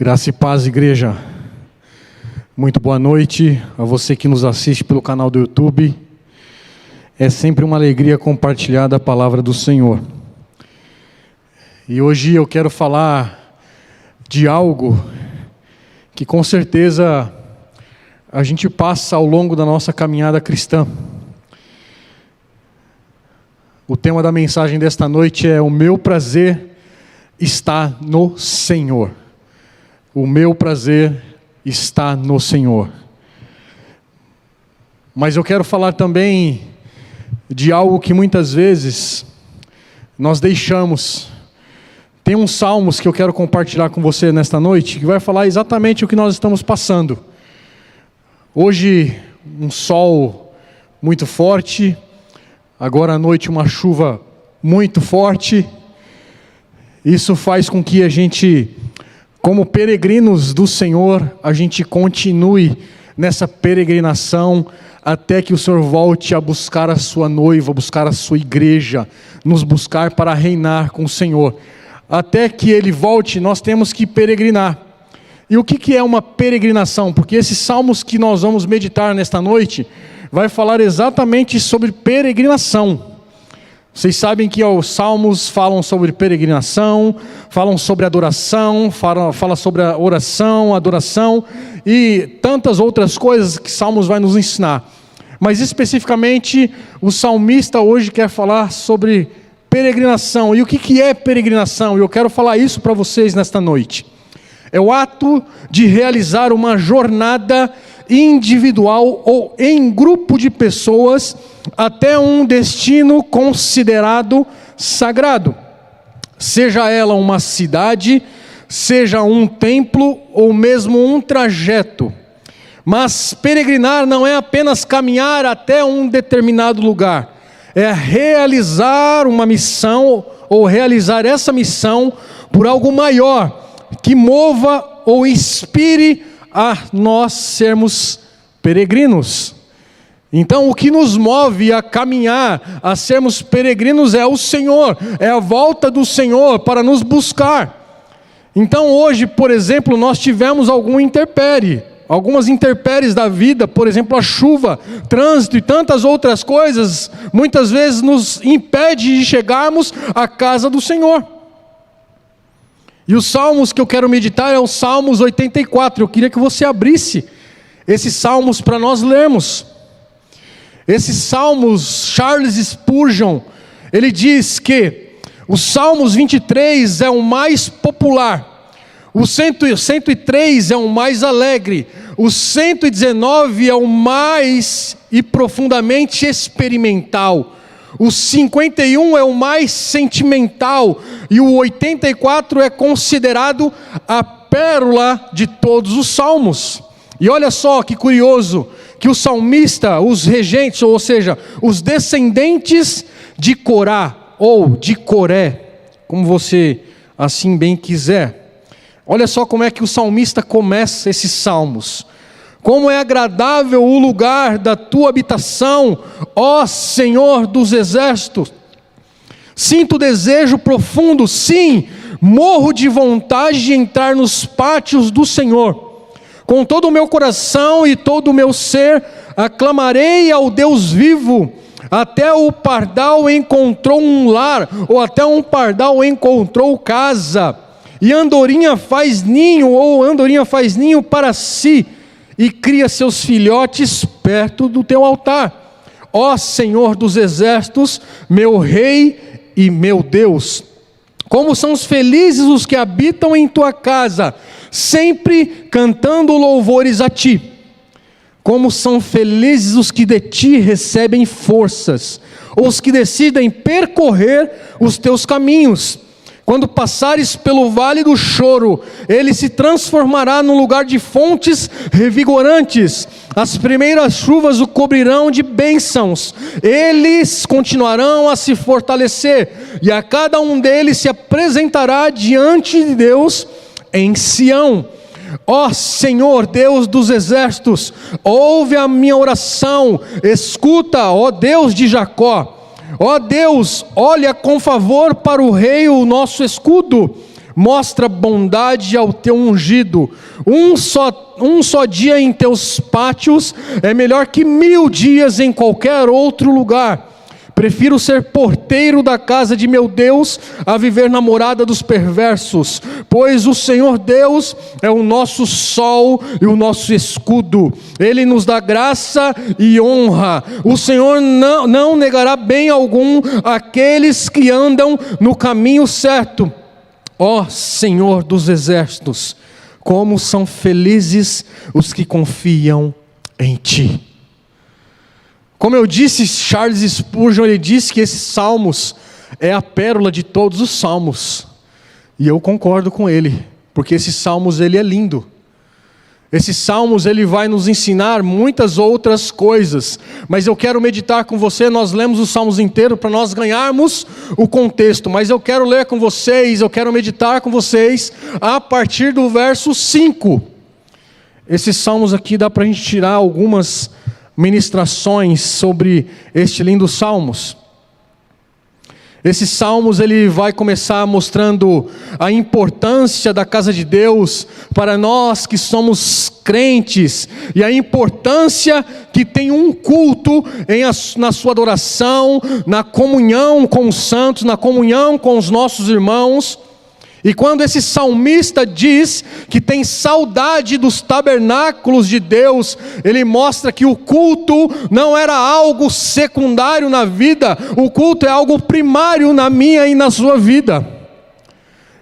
Graça e paz, igreja. Muito boa noite a você que nos assiste pelo canal do YouTube. É sempre uma alegria compartilhar da palavra do Senhor. E hoje eu quero falar de algo que com certeza a gente passa ao longo da nossa caminhada cristã. O tema da mensagem desta noite é: o meu prazer está no Senhor. O meu prazer está no Senhor. Mas eu quero falar também de algo que muitas vezes nós deixamos. Tem uns salmos que eu quero compartilhar com você nesta noite, que vai falar exatamente o que nós estamos passando. Hoje, um sol muito forte, agora à noite uma chuva muito forte. Isso faz com que a gente, como peregrinos do Senhor, a gente continue nessa peregrinação até que o Senhor volte a buscar a sua noiva, buscar a sua igreja, nos buscar para reinar com o Senhor. Até que Ele volte, nós temos que peregrinar. E o que é uma peregrinação? Porque esses salmos que nós vamos meditar nesta noite, vai falar exatamente sobre peregrinação. Vocês sabem que os salmos falam sobre peregrinação, falam sobre adoração, fala sobre a oração, adoração e tantas outras coisas que salmos vai nos ensinar. Mas especificamente o salmista hoje quer falar sobre peregrinação. E o que é peregrinação? E eu quero falar isso para vocês nesta noite. É o ato de realizar uma jornada individual ou em grupo de pessoas até um destino considerado sagrado. Seja ela uma cidade, seja um templo ou mesmo um trajeto. Mas peregrinar não é apenas caminhar até um determinado lugar. É realizar uma missão ou realizar essa missão por algo maior que mova ou inspire a nós sermos peregrinos. Então o que nos move a caminhar, a sermos peregrinos é o Senhor, é a volta do Senhor para nos buscar. Então hoje, por exemplo, nós tivemos algumas intempéries da vida, por exemplo a chuva, trânsito e tantas outras coisas, muitas vezes nos impede de chegarmos à casa do Senhor. E os salmos que eu quero meditar é o Salmos 84, eu queria que você abrisse esses salmos para nós lermos. Esses salmos, Charles Spurgeon, ele diz que o Salmos 23 é o mais popular, o 103 é o mais alegre, o 119 é o mais e profundamente experimental, o 51 é o mais sentimental e o 84 é considerado a pérola de todos os salmos. E olha só que curioso, que o salmista, os regentes, ou seja, os descendentes de Corá, ou de Coré, como você assim bem quiser. Olha só como é que o salmista começa esses salmos. Como é agradável o lugar da tua habitação, ó Senhor dos exércitos. Sinto desejo profundo, sim, morro de vontade de entrar nos pátios do Senhor. Com todo o meu coração e todo o meu ser, aclamarei ao Deus vivo. Até o pardal encontrou um lar, ou até um pardal encontrou casa. E andorinha faz ninho, ou andorinha faz ninho para si, e cria seus filhotes perto do teu altar. Ó Senhor dos exércitos, meu Rei e meu Deus. Como são os felizes os que habitam em tua casa, sempre cantando louvores a ti. Como são felizes os que de ti recebem forças, os que decidem percorrer os teus caminhos. Quando passares pelo vale do choro, ele se transformará num lugar de fontes revigorantes. As primeiras chuvas o cobrirão de bênçãos. Eles continuarão a se fortalecer, e a cada um deles se apresentará diante de Deus em Sião. Ó Senhor, Deus dos exércitos, ouve a minha oração, escuta, ó Deus de Jacó. Ó Deus, olha com favor para o rei, o nosso escudo. mostra bondade ao teu ungido. Um só dia em teus pátios é melhor que 1000 dias em qualquer outro lugar. Prefiro ser porteiro da casa de meu Deus a viver na morada dos perversos, pois o Senhor Deus é o nosso sol e o nosso escudo. Ele nos dá graça e honra. O Senhor não negará bem algum àqueles que andam no caminho certo. Ó Senhor dos exércitos, como são felizes os que confiam em Ti. Como eu disse, Charles Spurgeon, ele disse que esses salmos é a pérola de todos os salmos. E eu concordo com ele, porque esses salmos ele é lindo. Esses salmos ele vai nos ensinar muitas outras coisas. Mas eu quero meditar com você, nós lemos os salmos inteiros para nós ganharmos o contexto. Mas eu quero ler com vocês, eu quero meditar com vocês a partir do verso 5. Esses salmos aqui dá para a gente tirar algumas ministrações sobre este lindo salmos. Esses salmos ele vai começar mostrando a importância da casa de Deus para nós que somos crentes, e a importância que tem um culto na sua adoração, na comunhão com os santos, na comunhão com os nossos irmãos. E quando esse salmista diz que tem saudade dos tabernáculos de Deus, ele mostra que o culto não era algo secundário na vida, o culto é algo primário na minha e na sua vida.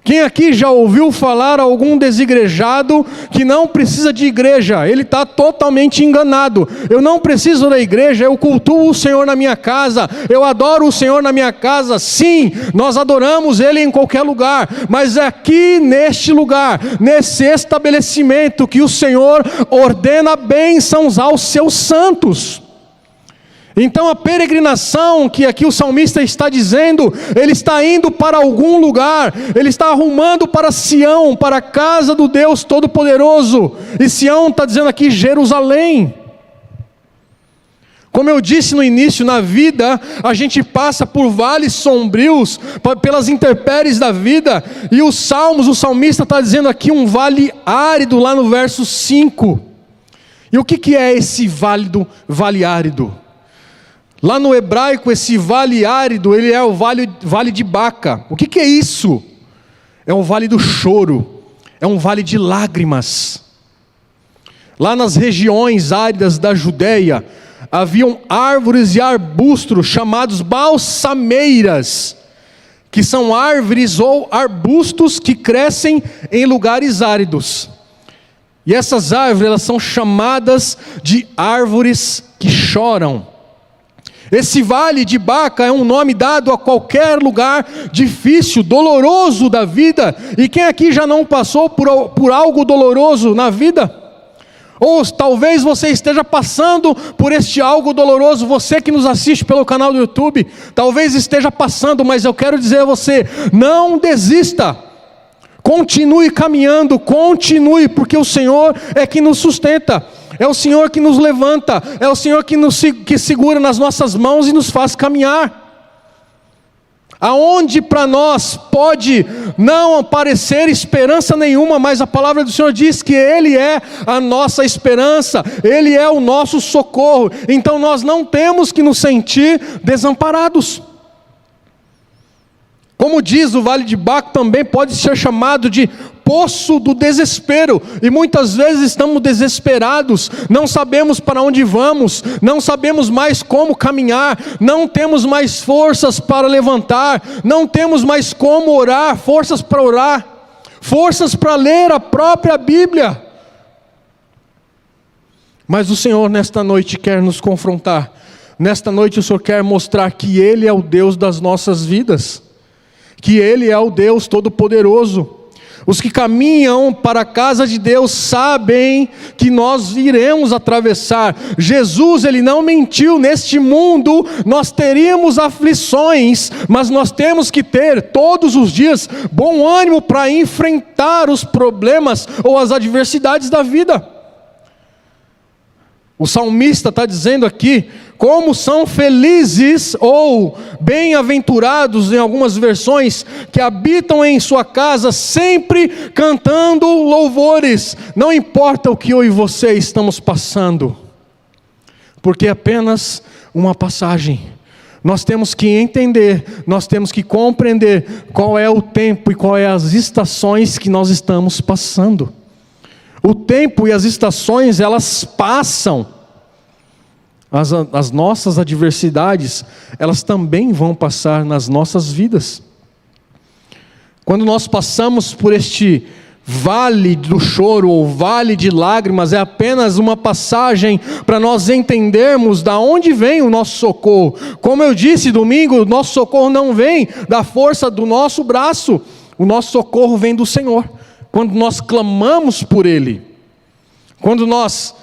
Quem aqui já ouviu falar algum desigrejado que não precisa de igreja? Ele está totalmente enganado. Eu não preciso da igreja, eu cultuo o Senhor na minha casa, eu adoro o Senhor na minha casa. Sim, nós adoramos Ele em qualquer lugar, mas é aqui neste lugar, nesse estabelecimento, que o Senhor ordena bênçãos aos seus santos. Então a peregrinação que aqui o salmista está dizendo, ele está indo para algum lugar, ele está arrumando para Sião, para a casa do Deus Todo-Poderoso, e Sião está dizendo aqui Jerusalém. Como eu disse no início, na vida a gente passa por vales sombrios, pelas intempéries da vida, e os salmos, o salmista está dizendo aqui um vale árido lá no verso 5. E o que é esse vale árido? Lá no hebraico, esse vale árido, ele é o vale de Baca. O que é isso? É o vale do choro, é um vale de lágrimas. Lá nas regiões áridas da Judéia, haviam árvores e arbustos chamados balsameiras, que são árvores ou arbustos que crescem em lugares áridos. E essas árvores, elas são chamadas de árvores que choram. Esse vale de Baca é um nome dado a qualquer lugar difícil, doloroso da vida. E quem aqui já não passou por algo doloroso na vida? Ou talvez você esteja passando por este algo doloroso, você que nos assiste pelo canal do YouTube, talvez esteja passando, mas eu quero dizer a você, não desista. Continue caminhando, continue, porque o Senhor é que nos sustenta. É o Senhor que nos levanta, é o Senhor que segura nas nossas mãos e nos faz caminhar. Aonde para nós pode não aparecer esperança nenhuma, mas a palavra do Senhor diz que Ele é a nossa esperança, Ele é o nosso socorro, então nós não temos que nos sentir desamparados. Como diz o Vale de Baca, também pode ser chamado de poço do desespero, e muitas vezes estamos desesperados, não sabemos para onde vamos, não sabemos mais como caminhar, não temos mais forças para levantar, não temos mais como orar, forças para orar, forças para ler a própria Bíblia. Mas o Senhor nesta noite quer nos confrontar, nesta noite o Senhor quer mostrar que Ele é o Deus das nossas vidas, que Ele é o Deus Todo-Poderoso. Os que caminham para a casa de Deus sabem que nós iremos atravessar. Jesus, Ele não mentiu, neste mundo nós teríamos aflições, mas nós temos que ter todos os dias bom ânimo para enfrentar os problemas ou as adversidades da vida. O salmista está dizendo aqui, como são felizes ou bem-aventurados em algumas versões que habitam em sua casa sempre cantando louvores. Não importa o que eu e você estamos passando, porque é apenas uma passagem. Nós temos que entender, nós temos que compreender qual é o tempo e qual é as estações que nós estamos passando. O tempo e as estações, elas passam. As nossas adversidades, elas também vão passar nas nossas vidas. Quando nós passamos por este vale do choro ou vale de lágrimas, é apenas uma passagem para nós entendermos da onde vem o nosso socorro. Como eu disse domingo, o nosso socorro não vem da força do nosso braço, o nosso socorro vem do Senhor. Quando nós clamamos por Ele, quando nós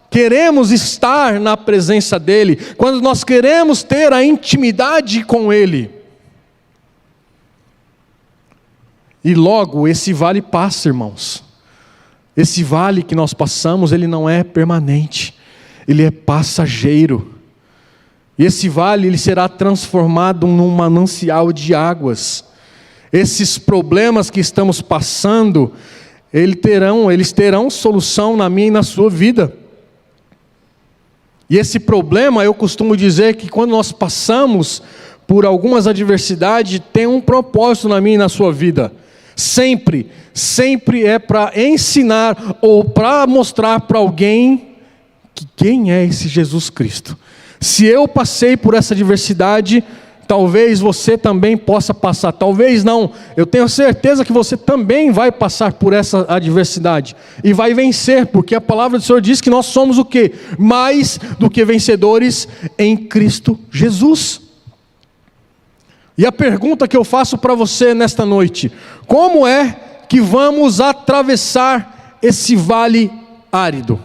queremos estar na presença dEle, quando nós queremos ter a intimidade com Ele. E logo esse vale passa, irmãos. Esse vale que nós passamos, ele não é permanente, ele é passageiro. E esse vale, ele será transformado num manancial de águas. Esses problemas que estamos passando, eles terão solução na minha e na sua vida. E esse problema, eu costumo dizer que quando nós passamos por algumas adversidades, tem um propósito na minha e na sua vida. Sempre é para ensinar ou para mostrar para alguém que quem é esse Jesus Cristo. Se eu passei por essa adversidade, talvez você também possa passar. Talvez não, eu tenho certeza que você também vai passar por essa adversidade e vai vencer, porque a palavra do Senhor diz que nós somos o quê? Mais do que vencedores em Cristo Jesus. E a pergunta que eu faço para você nesta noite: como é que vamos atravessar esse vale árido?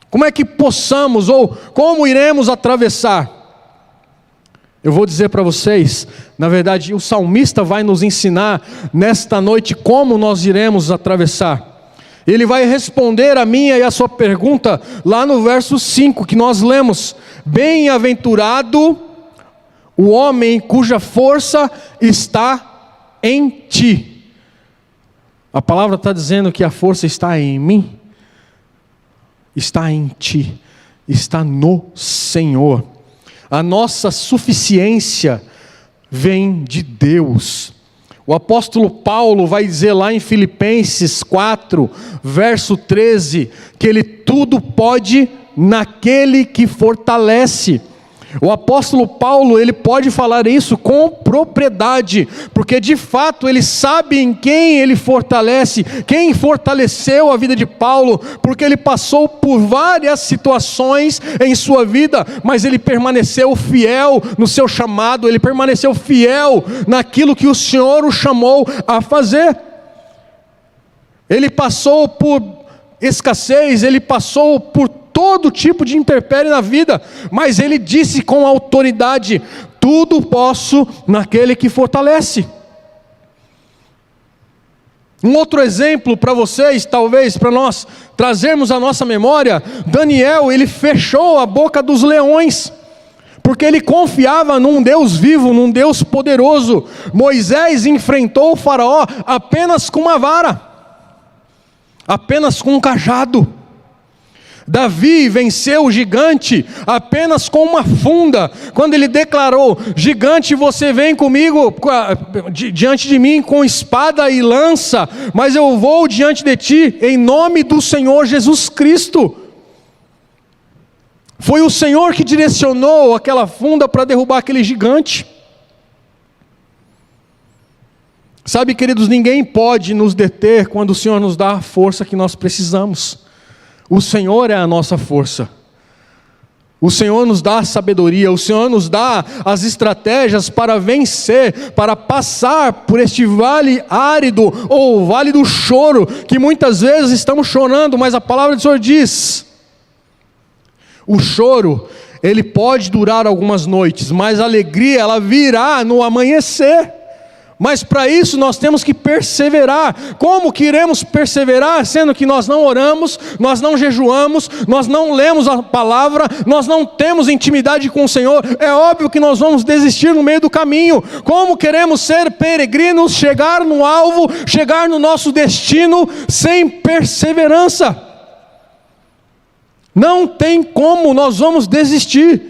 Como é que possamos, ou como iremos atravessar? Eu vou dizer para vocês, na verdade o salmista vai nos ensinar nesta noite como nós iremos atravessar. Ele vai responder a minha e a sua pergunta lá no verso 5 que nós lemos: bem-aventurado o homem cuja força está em ti. A palavra está dizendo que a força está em mim, está em ti, está no Senhor. A nossa suficiência vem de Deus. O apóstolo Paulo vai dizer lá em Filipenses 4, verso 13, que ele tudo pode naquele que fortalece. O apóstolo Paulo, ele pode falar isso com propriedade, porque de fato ele sabe em quem ele fortalece, quem fortaleceu a vida de Paulo, porque ele passou por várias situações em sua vida, mas ele permaneceu fiel no seu chamado, ele permaneceu fiel naquilo que o Senhor o chamou a fazer. Ele passou por escassez, ele passou por todo tipo de intempérie na vida, mas ele disse com autoridade: tudo posso naquele que fortalece. Um outro exemplo para vocês, talvez para nós trazermos à nossa memória: Daniel, ele fechou a boca dos leões, porque ele confiava num Deus vivo, num Deus poderoso. Moisés enfrentou o faraó apenas com uma vara, apenas com um cajado. Davi venceu o gigante apenas com uma funda, quando ele declarou: gigante, você vem comigo, diante de mim com espada e lança, mas eu vou diante de ti em nome do Senhor Jesus Cristo. Foi o Senhor que direcionou aquela funda para derrubar aquele gigante. Sabe, queridos, ninguém pode nos deter quando o Senhor nos dá a força que nós precisamos. O Senhor é a nossa força. O Senhor nos dá a sabedoria, o Senhor nos dá as estratégias para vencer, para passar por este vale árido, ou vale do choro, que muitas vezes estamos chorando, mas a palavra do Senhor diz: o choro, ele pode durar algumas noites, mas a alegria, ela virá no amanhecer. Mas para isso nós temos que perseverar. Como que iremos perseverar, sendo que nós não oramos, nós não jejuamos, nós não lemos a palavra, nós não temos intimidade com o Senhor? É óbvio que nós vamos desistir no meio do caminho. Como queremos ser peregrinos, chegar no alvo, chegar no nosso destino sem perseverança? Não tem como, nós vamos desistir.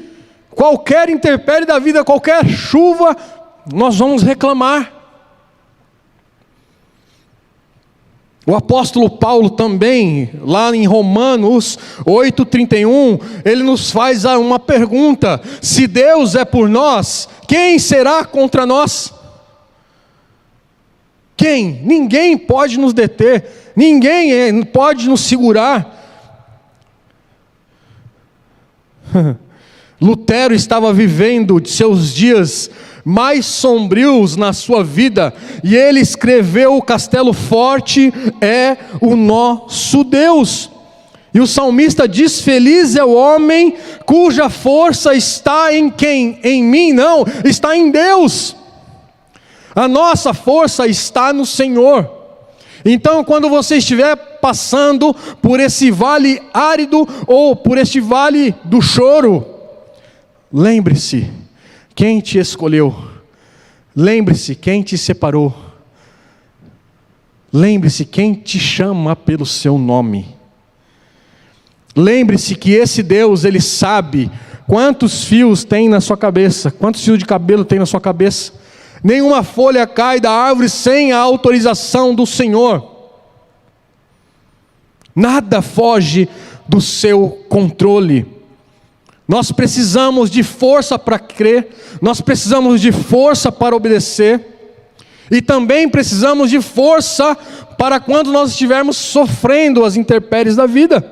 Qualquer intempérie da vida, qualquer chuva, nós vamos reclamar. O apóstolo Paulo também, lá em Romanos 8,31, ele nos faz uma pergunta: se Deus é por nós, quem será contra nós? Quem? Ninguém pode nos deter, ninguém pode nos segurar. Lutero estava vivendo de seus dias mais sombrios na sua vida, e ele escreveu: o castelo forte é o nosso Deus. E o salmista diz: feliz é o homem cuja força está em quem? Em mim? Não, está em Deus. A nossa força está no Senhor. Então, quando você estiver passando por esse vale árido, ou por este vale do choro, lembre-se quem te escolheu. Lembre-se quem te separou. Lembre-se quem te chama pelo seu nome. Lembre-se que esse Deus, Ele sabe quantos fios tem na sua cabeça, quantos fios de cabelo tem na sua cabeça. Nenhuma folha cai da árvore sem a autorização do Senhor. Nada foge do seu controle. Nós precisamos de força para crer, nós precisamos de força para obedecer, e também precisamos de força para quando nós estivermos sofrendo as intempéries da vida.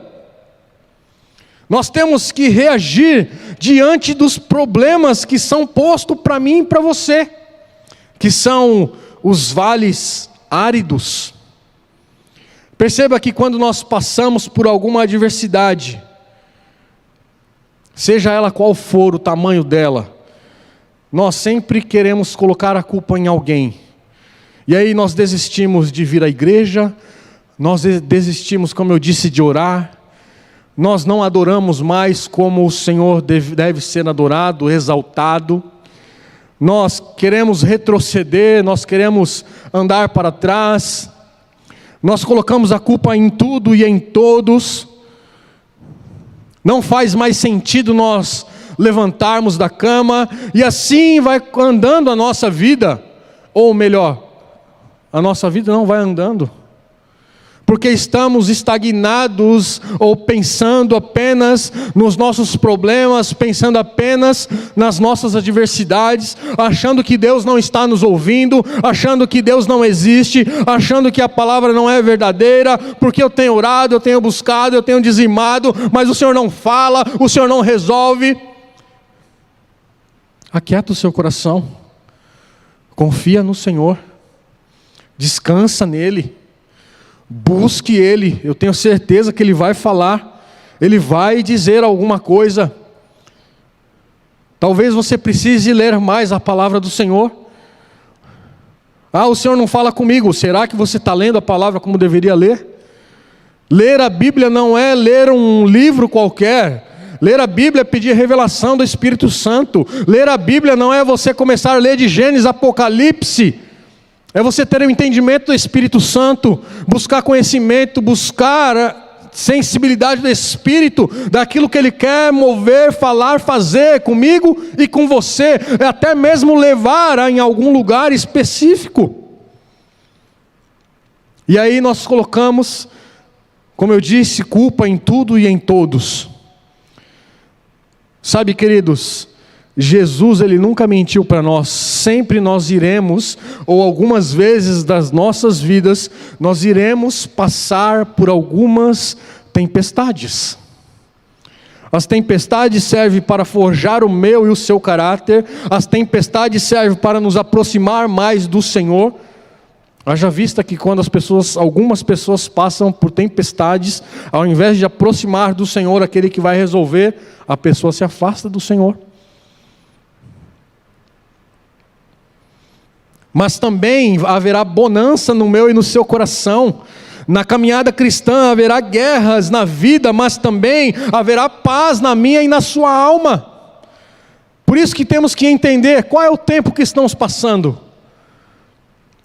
Nós temos que reagir diante dos problemas que são postos para mim e para você, que são os vales áridos. Perceba que quando nós passamos por alguma adversidade, seja ela qual for o tamanho dela, nós sempre queremos colocar a culpa em alguém. E aí nós desistimos de vir à igreja, nós desistimos, como eu disse, de orar, nós não adoramos mais como o Senhor deve ser adorado, exaltado. Nós queremos retroceder, nós queremos andar para trás, nós colocamos a culpa em tudo e em todos. Não faz mais sentido nós levantarmos da cama, e assim vai andando a nossa vida. Ou melhor, a nossa vida não vai andando, porque estamos estagnados, ou pensando apenas nos nossos problemas, pensando apenas nas nossas adversidades, achando que Deus não está nos ouvindo, achando que Deus não existe, achando que a palavra não é verdadeira, porque eu tenho orado, eu tenho buscado, eu tenho dizimado, mas o Senhor não fala, o Senhor não resolve. Aquieta o seu coração, confia no Senhor, descansa nele, busque Ele. Eu tenho certeza que Ele vai falar, Ele vai dizer alguma coisa. Talvez você precise ler mais a palavra do Senhor. Ah, o Senhor não fala comigo. Será que você está lendo a palavra como deveria ler? Ler a Bíblia não é ler um livro qualquer. Ler a Bíblia é pedir revelação do Espírito Santo. Ler a Bíblia não é você começar a ler de Gênesis, Apocalipse. É você ter um entendimento do Espírito Santo, buscar conhecimento, buscar sensibilidade do Espírito, daquilo que Ele quer mover, falar, fazer comigo e com você, até mesmo levar em algum lugar específico. E aí nós colocamos, como eu disse, culpa em tudo e em todos. Sabe, queridos, Jesus, Ele nunca mentiu para nós. Sempre nós iremos, ou algumas vezes das nossas vidas, nós iremos passar por algumas tempestades. As tempestades servem para forjar o meu e o seu caráter. As tempestades servem para nos aproximar mais do Senhor. Haja vista que quando algumas pessoas passam por tempestades, ao invés de aproximar do Senhor, aquele que vai resolver, a pessoa se afasta do Senhor. mas também haverá bonança no meu e no seu coração. Na caminhada cristã haverá guerras na vida, mas também haverá paz na minha e na sua alma. Por isso que temos que entender qual é o tempo que estamos passando.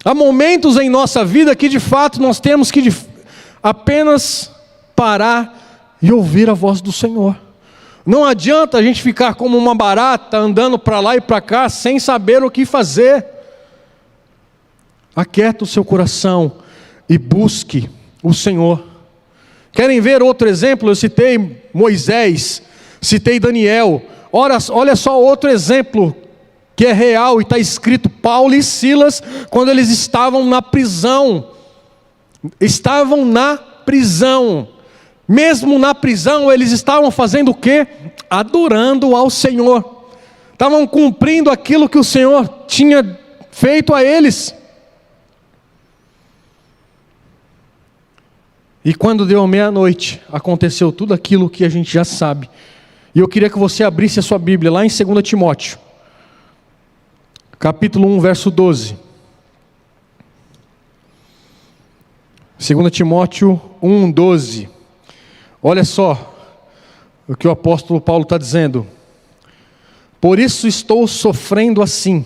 Há momentos em nossa vida que de fato nós temos que apenas parar e ouvir a voz do Senhor. Não adianta a gente ficar como uma barata andando para lá e para cá sem saber o que fazer. Aquieta o seu coração e busque o Senhor. Querem ver outro exemplo? Eu citei Moisés, citei Daniel. Olha só outro exemplo que é real e está escrito: Paulo e Silas, quando eles estavam na prisão. Estavam na prisão. Mesmo na prisão, eles estavam fazendo o quê? Adorando ao Senhor. Estavam cumprindo aquilo que o Senhor tinha feito a eles. E quando deu meia-noite, aconteceu tudo aquilo que a gente já sabe. E eu queria que você abrisse a sua Bíblia lá em 2 Timóteo, capítulo 1, verso 12. 2 Timóteo 1, 12. Olha só o que o apóstolo Paulo está dizendo: por isso estou sofrendo assim,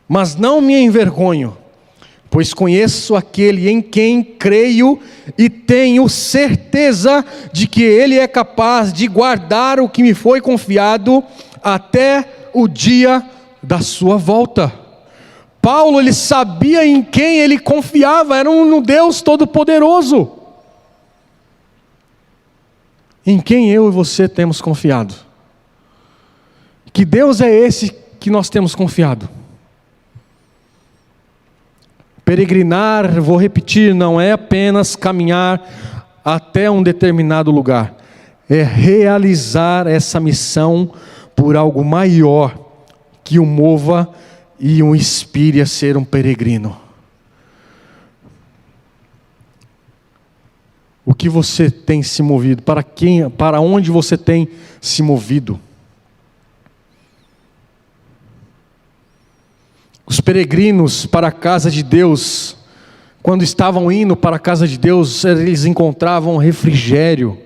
mas não me envergonho, pois conheço aquele em quem creio e tenho certeza de que Ele é capaz de guardar o que me foi confiado até o dia da sua volta. Paulo, ele sabia em quem ele confiava, era um Deus Todo-Poderoso. Em quem eu e você temos confiado? Que Deus é esse que nós temos confiado? Peregrinar, vou repetir, não é apenas caminhar até um determinado lugar. É realizar essa missão por algo maior que o mova e o inspire a ser um peregrino. O que você tem se movido? Para onde você tem se movido? Os peregrinos para a casa de Deus, quando estavam indo para a casa de Deus, eles encontravam refrigério.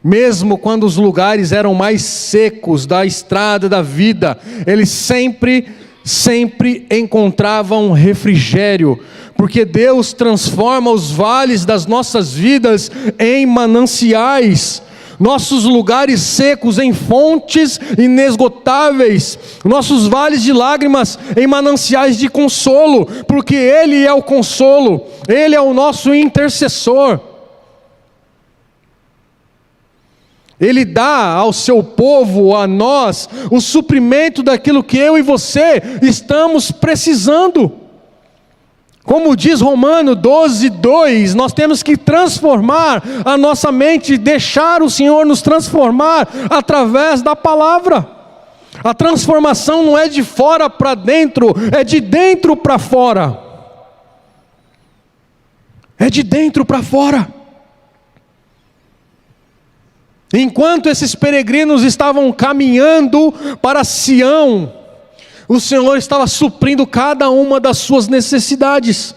Mesmo quando os lugares eram mais secos da estrada da vida, eles sempre encontravam refrigério, porque Deus transforma os vales das nossas vidas em mananciais, nossos lugares secos em fontes inesgotáveis, nossos vales de lágrimas em mananciais de consolo, porque Ele é o consolo, Ele é o nosso intercessor. Ele dá ao seu povo, a nós, o suprimento daquilo que eu e você estamos precisando. Como diz Romanos 12, 2, nós temos que transformar a nossa mente, deixar o Senhor nos transformar através da palavra. A transformação não é de fora para dentro, é de dentro para fora. É de dentro para fora. Enquanto esses peregrinos estavam caminhando para Sião, o Senhor estava suprindo cada uma das suas necessidades.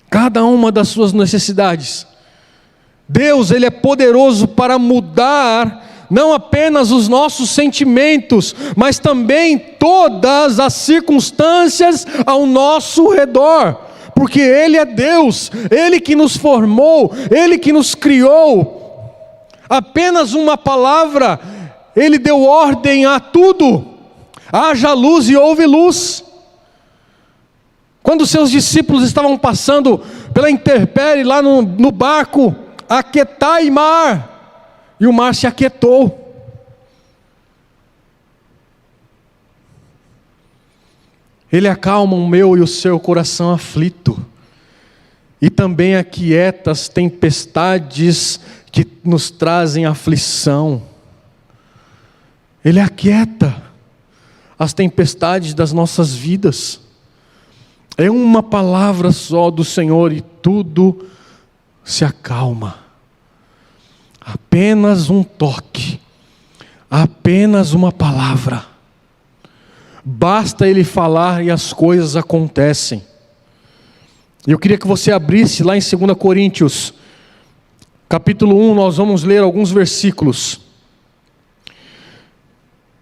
Cada uma das suas necessidades. Deus, Ele é poderoso para mudar não apenas os nossos sentimentos, mas também todas as circunstâncias ao nosso redor. Porque Ele é Deus, Ele que nos formou, Ele que nos criou. Apenas uma palavra, Ele deu ordem a tudo. Haja luz e houve luz. Quando seus discípulos estavam passando pela intempérie lá no barco, aquietai mar, e o mar se aquietou. Ele acalma o meu e o seu coração aflito, e também aquieta as tempestades que nos trazem aflição. Ele aquieta as tempestades das nossas vidas. É uma palavra só do Senhor e tudo se acalma. Apenas um toque, apenas uma palavra. Basta Ele falar e as coisas acontecem. Eu queria que você abrisse lá em 2 Coríntios, capítulo 1, nós vamos ler alguns versículos.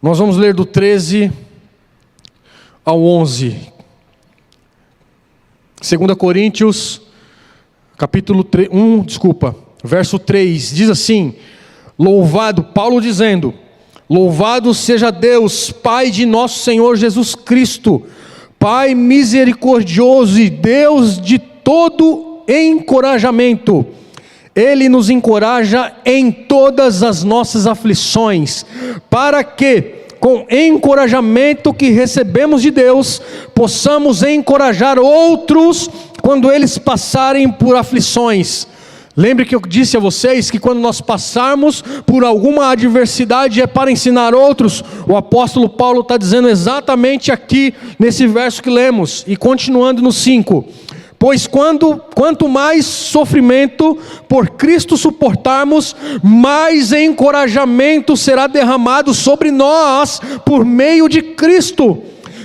Nós vamos ler do 13 ao 11. 2 Coríntios, capítulo 1, verso 3, diz assim: louvado, Paulo dizendo: louvado seja Deus, Pai de nosso Senhor Jesus Cristo, Pai misericordioso e Deus de todo encorajamento. Ele nos encoraja em todas as nossas aflições, para que, com encorajamento que recebemos de Deus, possamos encorajar outros quando eles passarem por aflições. Lembre que eu disse a vocês que quando nós passarmos por alguma adversidade é para ensinar outros. O apóstolo Paulo está dizendo exatamente aqui nesse verso que lemos, e continuando no 5: pois quanto mais sofrimento por Cristo suportarmos, mais encorajamento será derramado sobre nós por meio de Cristo.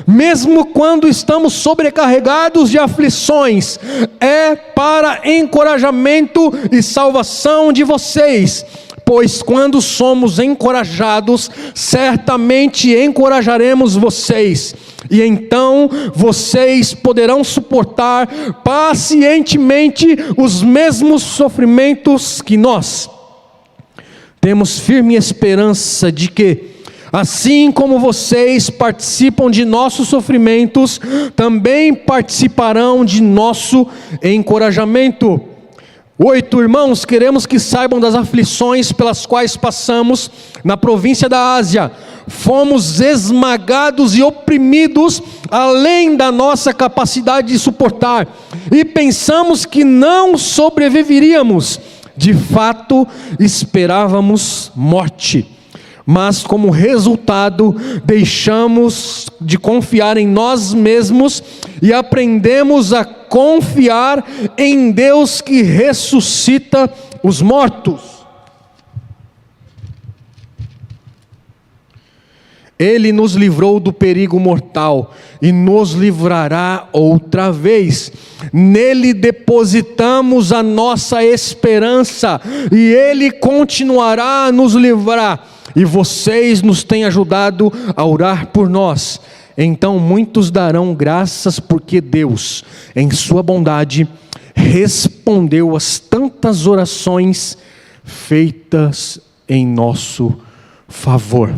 Mesmo quando estamos sobrecarregados de aflições, é para encorajamento e salvação de vocês. Pois quando somos encorajados, certamente encorajaremos vocês, e então vocês poderão suportar pacientemente os mesmos sofrimentos que nós. Temos firme esperança de que, assim como vocês participam de nossos sofrimentos, também participarão de nosso encorajamento. 8, irmãos, queremos que saibam das aflições pelas quais passamos na província da Ásia. Fomos esmagados e oprimidos além da nossa capacidade de suportar, e pensamos que não sobreviveríamos. De fato, esperávamos morte. Mas como resultado, deixamos de confiar em nós mesmos e aprendemos a confiar em Deus que ressuscita os mortos. Ele nos livrou do perigo mortal e nos livrará outra vez. Nele depositamos a nossa esperança e Ele continuará a nos livrar. E vocês nos têm ajudado a orar por nós. Então muitos darão graças porque Deus, em sua bondade, respondeu às tantas orações feitas em nosso favor.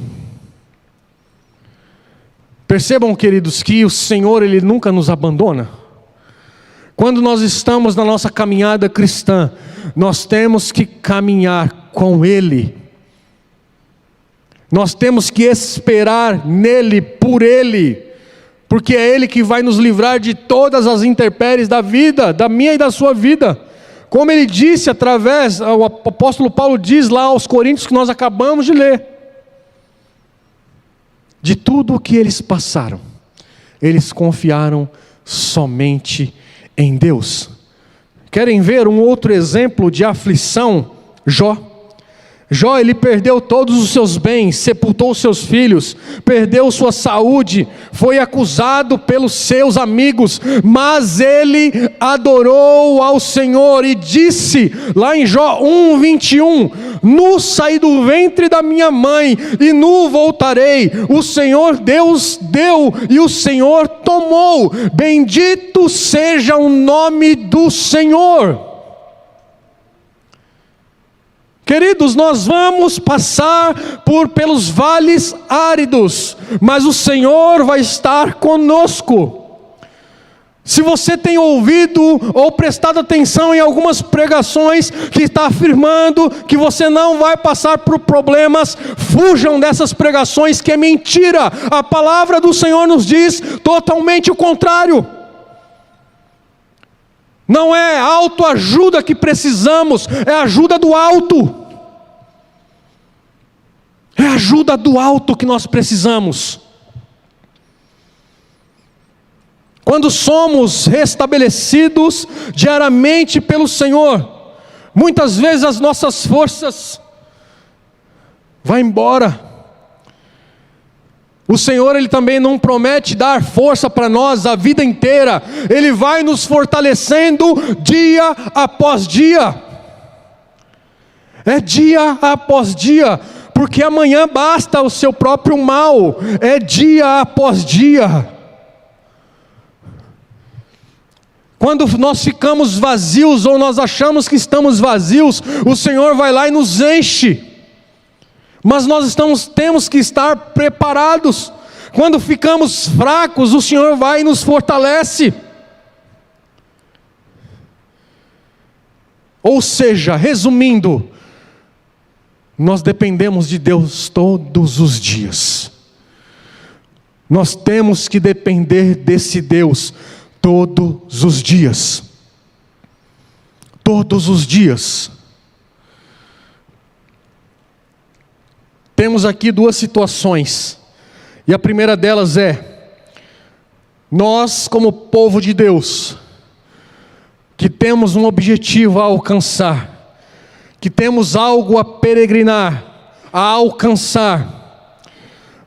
Percebam, queridos, que o Senhor, Ele nunca nos abandona. Quando nós estamos na nossa caminhada cristã, nós temos que caminhar com Ele. Nós temos que esperar nele, por Ele, porque é Ele que vai nos livrar de todas as intempéries da vida, da minha e da sua vida. Como Ele disse o apóstolo Paulo diz lá aos Coríntios que nós acabamos de ler. De tudo o que eles passaram, eles confiaram somente em Deus. Querem ver um outro exemplo de aflição? Jó. Jó, ele perdeu todos os seus bens, sepultou seus filhos, perdeu sua saúde, foi acusado pelos seus amigos, mas ele adorou ao Senhor e disse, lá em Jó 1:21, nu saí do ventre da minha mãe e nu voltarei, o Senhor Deus deu e o Senhor tomou, bendito seja o nome do Senhor. Queridos, nós vamos passar pelos vales áridos, mas o Senhor vai estar conosco. Se você tem ouvido ou prestado atenção em algumas pregações que está afirmando que você não vai passar por problemas, fujam dessas pregações, que é mentira. A palavra do Senhor nos diz totalmente o contrário. Não é autoajuda que precisamos, é ajuda do alto. É ajuda do alto que nós precisamos. Quando somos restabelecidos diariamente pelo Senhor, muitas vezes as nossas forças vão embora. O Senhor, Ele também não promete dar força para nós a vida inteira. Ele vai nos fortalecendo dia após dia. É dia após dia, porque amanhã basta o seu próprio mal. É dia após dia. Quando nós ficamos vazios, ou nós achamos que estamos vazios, o Senhor vai lá e nos enche. Mas nós temos que estar preparados. Quando ficamos fracos, o Senhor vai e nos fortalece. Ou seja, resumindo, nós dependemos de Deus todos os dias. Nós temos que depender desse Deus todos os dias. Todos os dias. Temos aqui duas situações. E a primeira delas é: nós, como povo de Deus, que temos um objetivo a alcançar, que temos algo a peregrinar, a alcançar,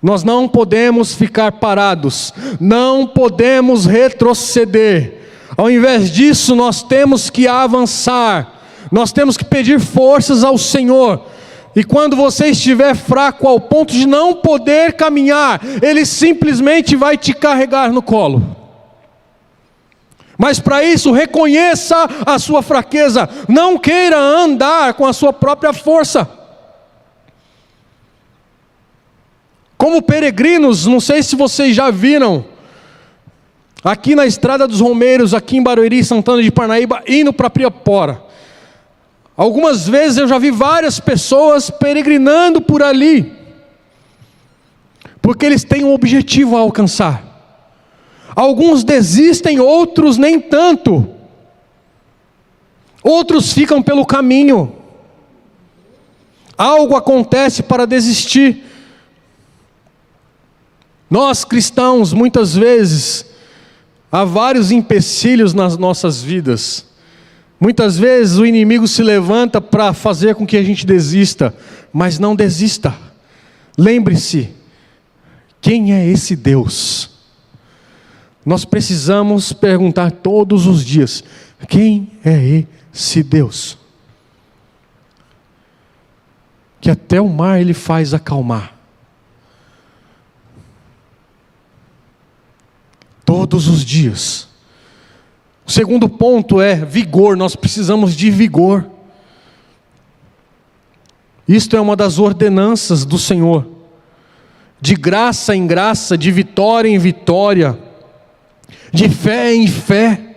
nós não podemos ficar parados, não podemos retroceder. Ao invés disso, nós temos que avançar, nós temos que pedir forças ao Senhor. E quando você estiver fraco ao ponto de não poder caminhar, Ele simplesmente vai te carregar no colo. Mas para isso, reconheça a sua fraqueza, não queira andar com a sua própria força. Como peregrinos, não sei se vocês já viram, aqui na Estrada dos Romeiros, aqui em Barueri, Santana de Parnaíba, indo para Pirapora. Algumas vezes eu já vi várias pessoas peregrinando por ali, porque eles têm um objetivo a alcançar. Alguns desistem, outros nem tanto. Outros ficam pelo caminho. Algo acontece para desistir. Nós cristãos, muitas vezes, há vários empecilhos nas nossas vidas. Muitas vezes o inimigo se levanta para fazer com que a gente desista, mas não desista. Lembre-se, quem é esse Deus? Nós precisamos perguntar todos os dias, quem é esse Deus? Que até o mar Ele faz acalmar. Todos os dias. O segundo ponto é vigor, nós precisamos de vigor. Isto é uma das ordenanças do Senhor. De graça em graça, de vitória em vitória, de fé em fé.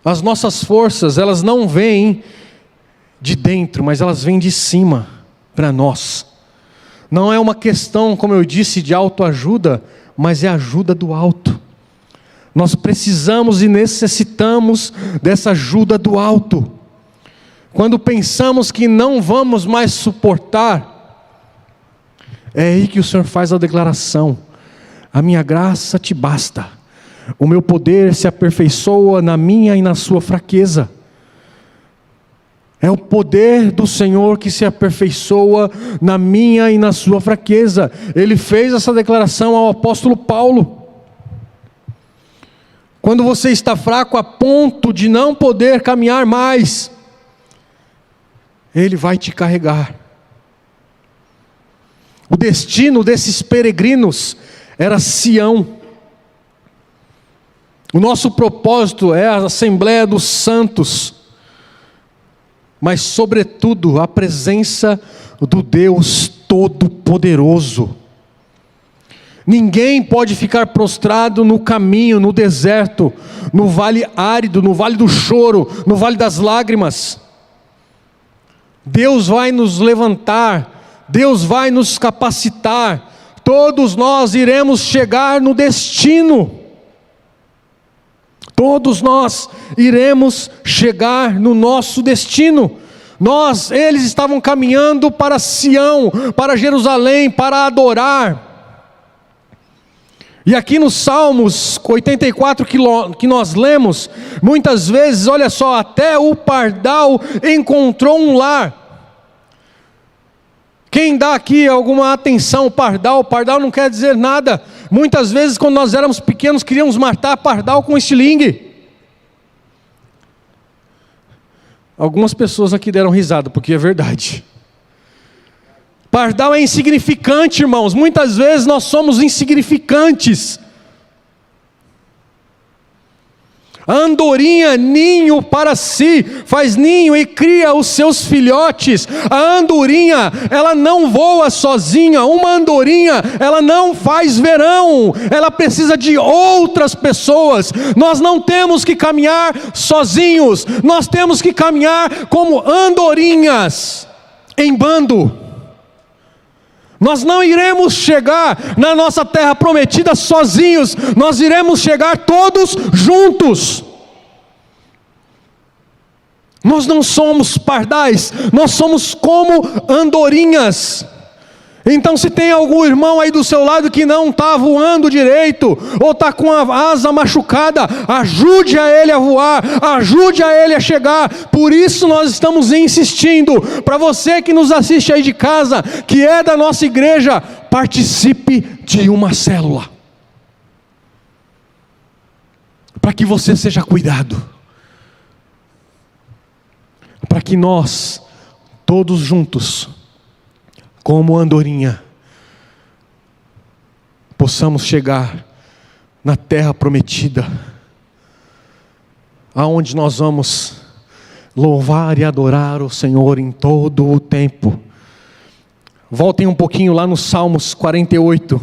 As nossas forças, elas não vêm de dentro, mas elas vêm de cima para nós. Não é uma questão, como eu disse, de autoajuda, mas é ajuda do alto. Nós precisamos e necessitamos dessa ajuda do alto. Quando pensamos que não vamos mais suportar, é aí que o Senhor faz a declaração: a minha graça te basta, o meu poder se aperfeiçoa na minha e na sua fraqueza. É o poder do Senhor que se aperfeiçoa na minha e na sua fraqueza. Ele fez essa declaração ao apóstolo Paulo. Quando você está fraco a ponto de não poder caminhar mais, Ele vai te carregar. O destino desses peregrinos era Sião. O nosso propósito é a Assembleia dos Santos, mas sobretudo a presença do Deus Todo-Poderoso. Ninguém pode ficar prostrado no caminho, no deserto, no vale árido, no vale do choro, no vale das lágrimas. Deus vai nos levantar, Deus vai nos capacitar, todos nós iremos chegar no destino. Todos nós iremos chegar no nosso destino. Eles estavam caminhando para Sião, para Jerusalém, para adorar. E aqui nos Salmos 84 que nós lemos, muitas vezes, olha só, até o pardal encontrou um lar. Quem dá aqui alguma atenção ao pardal? Pardal não quer dizer nada. Muitas vezes, quando nós éramos pequenos, queríamos matar pardal com estilingue. Algumas pessoas aqui deram risada, porque é verdade. Pardal é insignificante, irmãos. Muitas vezes nós somos insignificantes. A andorinha, ninho para si, faz ninho e cria os seus filhotes. A andorinha, ela não voa sozinha. Uma andorinha, ela não faz verão. Ela precisa de outras pessoas. Nós não temos que caminhar sozinhos. Nós temos que caminhar como andorinhas, em bando. Nós não iremos chegar na nossa terra prometida sozinhos, nós iremos chegar todos juntos. Nós não somos pardais, nós somos como andorinhas. Então, se tem algum irmão aí do seu lado que não está voando direito, ou está com a asa machucada, ajude a ele a voar, ajude a ele a chegar. Por isso nós estamos insistindo, para você que nos assiste aí de casa, que é da nossa igreja, participe de uma célula, para que você seja cuidado, para que nós, todos juntos, como andorinha, possamos chegar na terra prometida, aonde nós vamos louvar e adorar o Senhor em todo o tempo. Voltem um pouquinho lá no Salmos 48.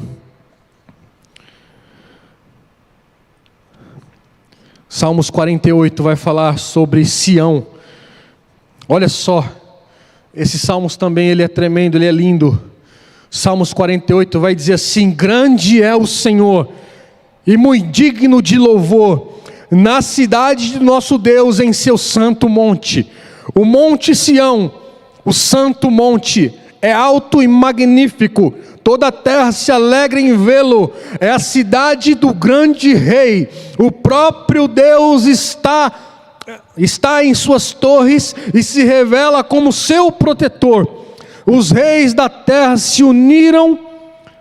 Salmos 48 vai falar sobre Sião. Olha só. Esse Salmos também, ele é tremendo, ele é lindo. Salmos 48 vai dizer assim: grande é o Senhor, e muito digno de louvor, na cidade de nosso Deus, em seu santo monte. O monte Sião, o santo monte, é alto e magnífico, toda a terra se alegra em vê-lo. É a cidade do grande rei, o próprio Deus está em suas torres e se revela como seu protetor. Os reis da terra se uniram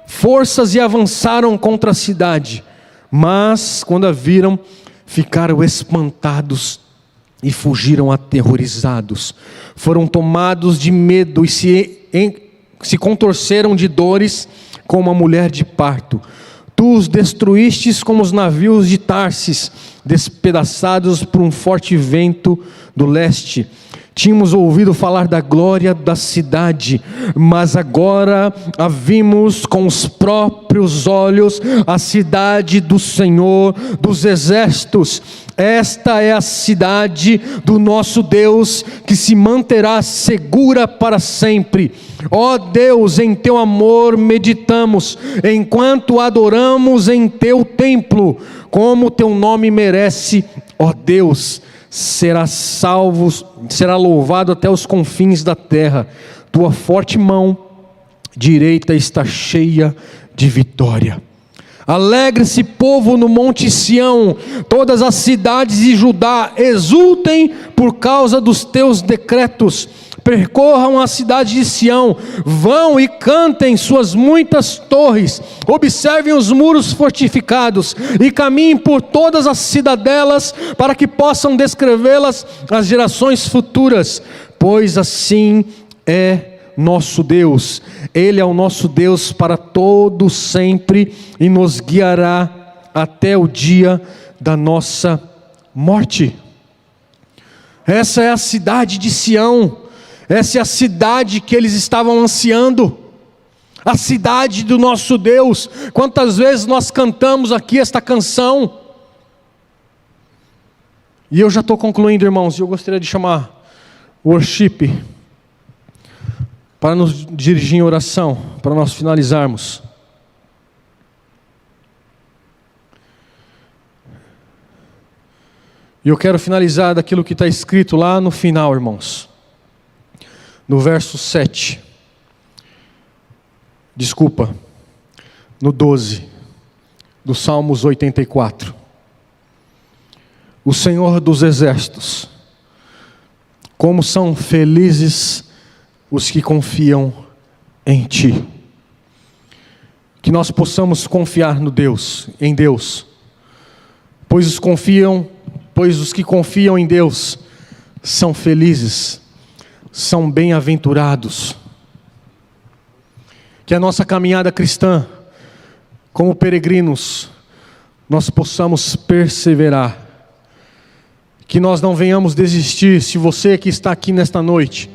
forças e avançaram contra a cidade, mas quando a viram, ficaram espantados e fugiram aterrorizados. Foram tomados de medo e se contorceram de dores como a mulher de parto. Tu os destruístes como os navios de Tarsis, despedaçados por um forte vento do leste. Tínhamos ouvido falar da glória da cidade, mas agora a vimos com os próprios olhos, a cidade do Senhor dos exércitos. Esta é a cidade do nosso Deus, que se manterá segura para sempre. Ó Deus, em teu amor meditamos, enquanto adoramos em teu templo. Como teu nome merece, ó Deus, será louvado até os confins da terra. Tua forte mão direita está cheia de vitória. Alegre-se, povo, no monte Sião, todas as cidades de Judá exultem por causa dos teus decretos. Percorram a cidade de Sião, vão e cantem suas muitas torres, observem os muros fortificados e caminhem por todas as cidadelas, para que possam descrevê-las às gerações futuras, pois assim é nosso Deus. Ele é o nosso Deus para todo sempre e nos guiará até o dia da nossa morte. Essa é a cidade de Sião. Essa é a cidade que eles estavam ansiando, a cidade do nosso Deus. Quantas vezes nós cantamos aqui esta canção? E eu já estou concluindo, irmãos, e eu gostaria de chamar o worship para nos dirigir em oração, para nós finalizarmos. E eu quero finalizar daquilo que está escrito lá no final, irmãos. No verso 7, no 12, do Salmos 84. O Senhor dos exércitos, como são felizes os que confiam em Ti. Que nós possamos confiar em Deus, pois os que confiam em Deus são felizes, são bem-aventurados. Que a nossa caminhada cristã, como peregrinos, nós possamos perseverar. Que nós não venhamos desistir. Se você que está aqui nesta noite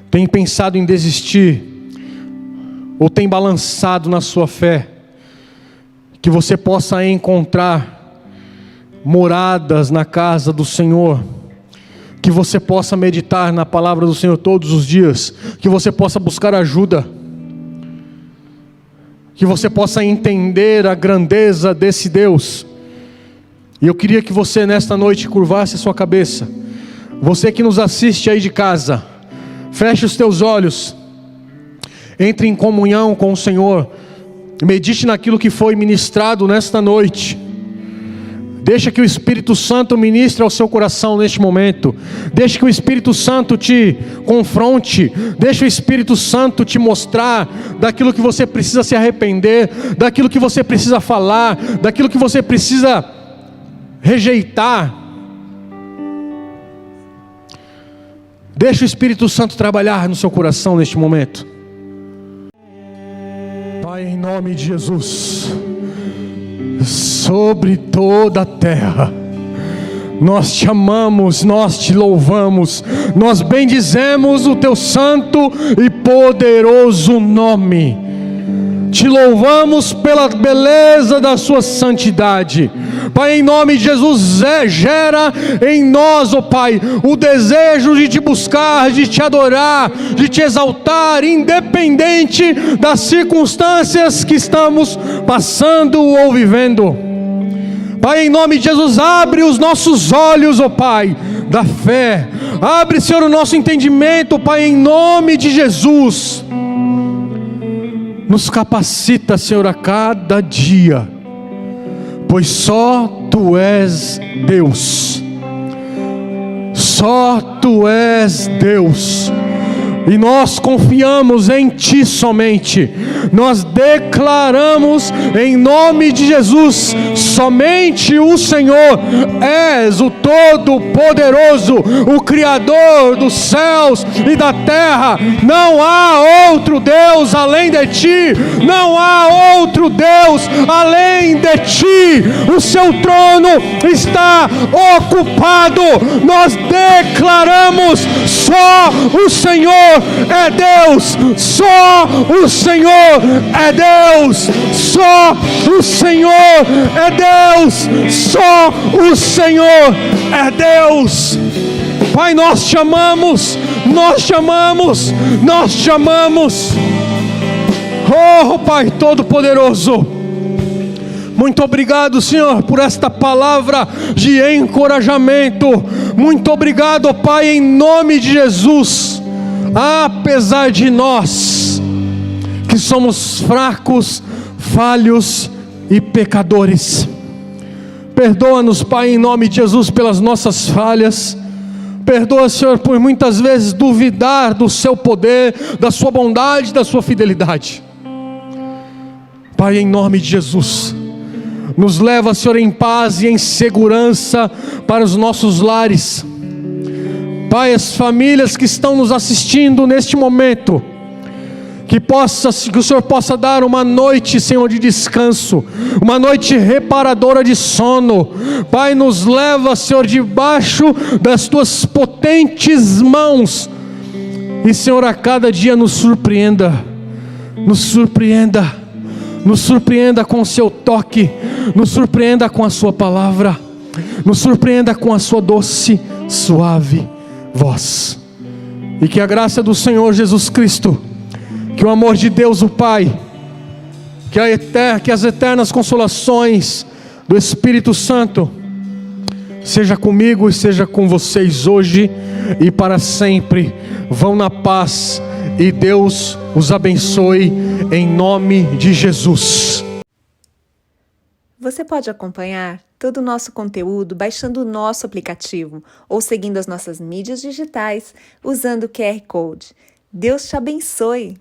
tem pensado em desistir, ou tem balançado na sua fé, que você possa encontrar moradas na casa do Senhor, que você possa meditar na palavra do Senhor todos os dias, que você possa buscar ajuda, que você possa entender a grandeza desse Deus. E eu queria que você nesta noite curvasse a sua cabeça. Você que nos assiste aí de casa, feche os teus olhos, entre em comunhão com o Senhor, medite naquilo que foi ministrado nesta noite. Deixa que o Espírito Santo ministre ao seu coração neste momento. Deixa que o Espírito Santo te confronte. Deixa o Espírito Santo te mostrar daquilo que você precisa se arrepender, daquilo que você precisa falar, daquilo que você precisa rejeitar. Deixa o Espírito Santo trabalhar no seu coração neste momento. Pai, em nome de Jesus, sobre toda a terra, nós te amamos, nós te louvamos, nós bendizemos o teu santo e poderoso nome. Te louvamos pela beleza da sua santidade. Pai, em nome de Jesus, gera em nós, ó Pai, o desejo de te buscar, de te adorar, de te exaltar, independente das circunstâncias que estamos passando ou vivendo. Pai, em nome de Jesus, abre os nossos olhos, ó Pai, da fé. Abre, Senhor, o nosso entendimento, Pai, em nome de Jesus. Nos capacita, Senhor, a cada dia, pois só Tu és Deus. Só Tu és Deus. E nós confiamos em Ti somente. Nós declaramos em nome de Jesus: somente o Senhor és o Todo-Poderoso, o Criador dos céus e da terra. Não há outro Deus além de Ti. Não há outro Deus além de Ti. O Seu trono está ocupado. Nós declaramos: só o Senhor é Deus, só o Senhor é Deus, só o Senhor é Deus, só o Senhor é Deus. Pai, nós te amamos, nós te amamos, nós te amamos. Oh, Pai Todo-Poderoso, muito obrigado, Senhor, por esta palavra de encorajamento. Muito obrigado, Pai, em nome de Jesus. Apesar de nós, que somos fracos, falhos e pecadores, perdoa-nos, Pai, em nome de Jesus, pelas nossas falhas. Perdoa, Senhor, por muitas vezes duvidar do Seu poder, da Sua bondade, da Sua fidelidade. Pai, em nome de Jesus, nos leva, Senhor, em paz e em segurança para os nossos lares. Pai, as famílias que estão nos assistindo neste momento, que o Senhor possa dar uma noite, Senhor, de descanso, uma noite reparadora de sono. Pai, nos leva, Senhor, debaixo das Tuas potentes mãos. E, Senhor, a cada dia nos surpreenda, nos surpreenda, nos surpreenda com o Seu toque, nos surpreenda com a Sua palavra, nos surpreenda com a Sua doce, suave voz. E que a graça do Senhor Jesus Cristo, que o amor de Deus o Pai, que as eternas consolações do Espírito Santo seja comigo e seja com vocês hoje e para sempre. Vão na paz e Deus os abençoe em nome de Jesus. Você pode acompanhar todo o nosso conteúdo baixando o nosso aplicativo ou seguindo as nossas mídias digitais usando o QR Code. Deus te abençoe!